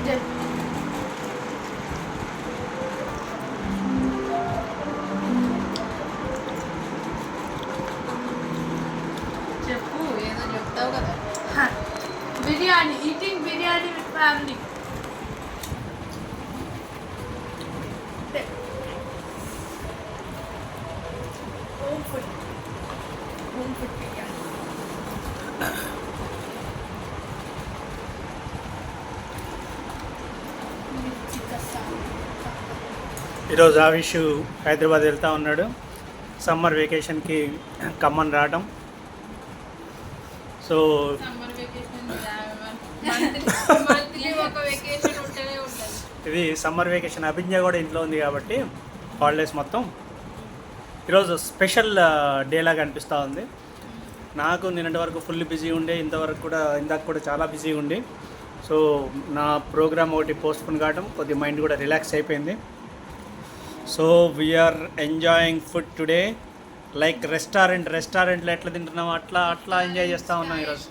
చెప్పు, ఏదో చెప్తావు కదా. Biryani, eating biryani with family. Home food biryani. ఈరోజు ఆవిష్ హైదరాబాద్ వెళ్తూ ఉన్నాడు. సమ్మర్ వెకేషన్కి ఖమ్మం రావడం. సో సమ్మర్ వెకేషన్ మంత్లీ ఒక వెకేషన్ ఉంటూనే ఉంటుంది. ఇది సమ్మర్ వెకేషన్. అభిజ్ఞ కూడా ఇంట్లో ఉంది కాబట్టి హాలిడేస్ మొత్తం ఈరోజు స్పెషల్ డే లాగా అనిపిస్తూ ఉంది నాకు. నిన్నటి వరకు ఫుల్ బిజీ ఉండే, ఇందాక కూడా చాలా బిజీ ఉండి. సో నా ప్రోగ్రామ్ ఒకటి పోస్ట్పోన్ కావడం, కొద్ది మైండ్ కూడా రిలాక్స్ అయిపోయింది. So we're enjoying food today like రెస్టారెంట్లో ఎట్లా తింటున్నాం అట్లా ఎంజాయ్ చేస్తూ ఉన్నాం ఈరోజు.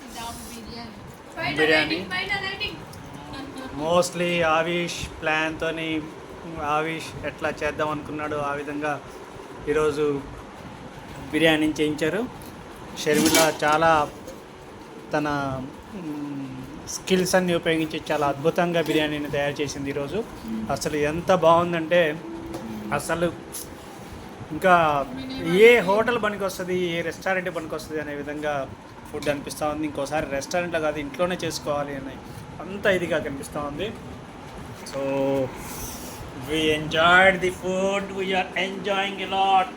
బిర్యానీ మోస్ట్లీ ఆవిష్ ప్లాన్తో ఆవిష్ ఎట్లా చేద్దాం అనుకున్నాడు ఆ విధంగా ఈరోజు బిర్యానీ చేయించారు. షర్మిల చాలా తన స్కిల్స్ అన్ని ఉపయోగించి చాలా అద్భుతంగా బిర్యానీని తయారు చేసింది ఈరోజు. అసలు ఎంత బాగుందంటే అసలు ఇంకా ఏ హోటల్ పనికి వస్తుంది, ఏ రెస్టారెంట్ పనికి వస్తుంది అనే విధంగా ఫుడ్ అనిపిస్తూ ఉంది. ఇంకోసారి రెస్టారెంట్లో కాదు ఇంట్లోనే చేసుకోవాలి అని అంత ఇదిగా కనిపిస్తూ ఉంది. So we enjoyed the food, we're enjoying a lot.